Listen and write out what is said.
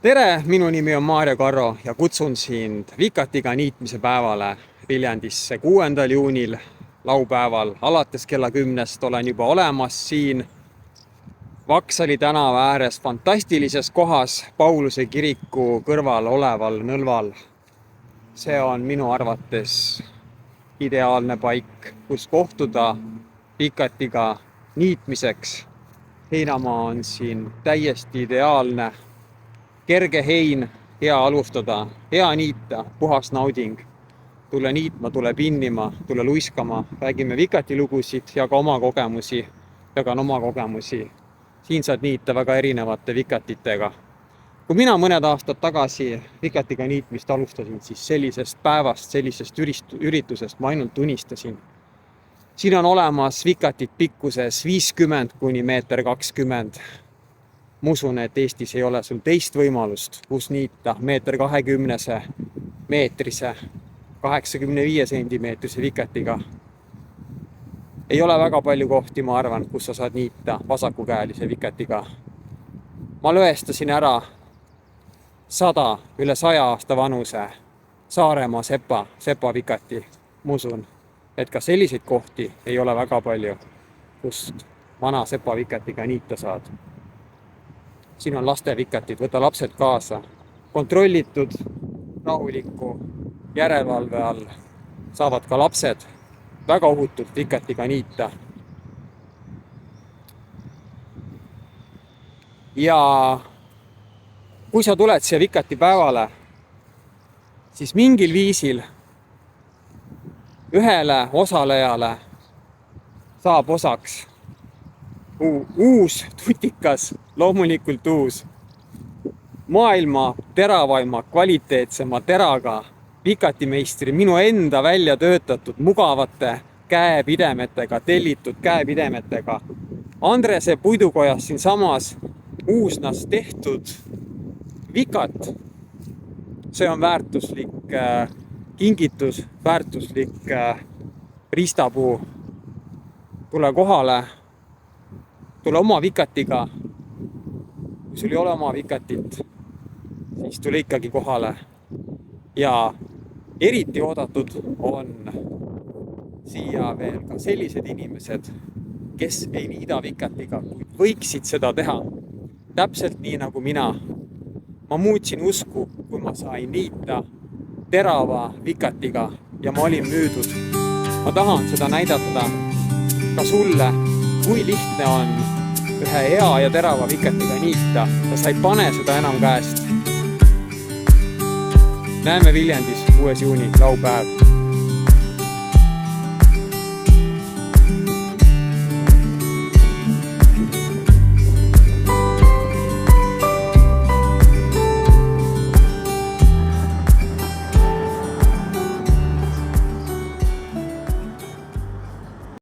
Tere, minu nimi on Maarja Karro ja kutsun sind vikatiga niitmise päevale Viljandisse 6. juunil laupäeval. Alates kella 10 olen juba olemas siin Vaksali tänava ääres fantastilises kohas Pauluse kiriku kõrval oleval nõlval. See on minu arvates ideaalne paik, kus kohtuda vikatiga niitmiseks. Heinamaa on siin täiesti ideaalne. Kerge hein, hea alustada, hea niita, puhas nauding. Tule niitma, tule pinnima, tule luiskama, räägime vikatilugusid ja ka oma kogemusi. Jagan oma kogemusi. Siin saad niita väga erinevate vikatitega. Kui mina mõned aastad tagasi vikatiga niitmist alustasin, siis sellisest päevast, sellisest üritusest ma ainult unistasin. Siin on olemas vikatit pikkuses 50 kuni 1,20 m. Ma usun, et Eestis ei ole sul teist võimalust, kus niita 1,20 meetrise, 85 sentimeetrise vikatiga. Ei ole väga palju kohti, ma arvan, kus sa saad niita vasakukäelise vikatiga. Ma lõestasin ära üle 100 aasta vanuse Saaremaa sepa vikati. Ma usun, et ka selliseid kohti ei ole väga palju, kust vana sepa vikatiga niita saad. Siin on lastevikatid, võta lapsed kaasa. Kontrollitud, rahuliku järelevalve all saavad ka lapsed väga ohutult vikatiga niita. Ja kui sa tuled siia vikati päevale, siis mingil viisil ühele osalejale saab osaks uus tutikas, loomulikult uus, maailma teravaima, kvaliteetsema teraga vikatimeistri, minu enda välja töötatud mugavate käepidemetega, tellitud käepidemetega. Andrese puidukojas siin samas Uusnas tehtud vikat. See on väärtuslik kingitus, väärtuslik riistapuu. Tule kohale. Tule oma vikatiga. Kui sul ei ole oma vikatit, siis tule ikkagi kohale. Ja eriti oodatud on siia veel ka sellised inimesed, kes ei niida vikatiga, kuid võiksid seda teha. Täpselt nii nagu mina. Ma muutsin usku, kui ma sain niita terava vikatiga ja ma olin müüdud. Ma tahan seda näidata ka sulle, kui lihtne on ühe hea ja terava vikatiga niita ja sa ei pane seda enam käest. Näeme Viljandis 6. juuni laupäev.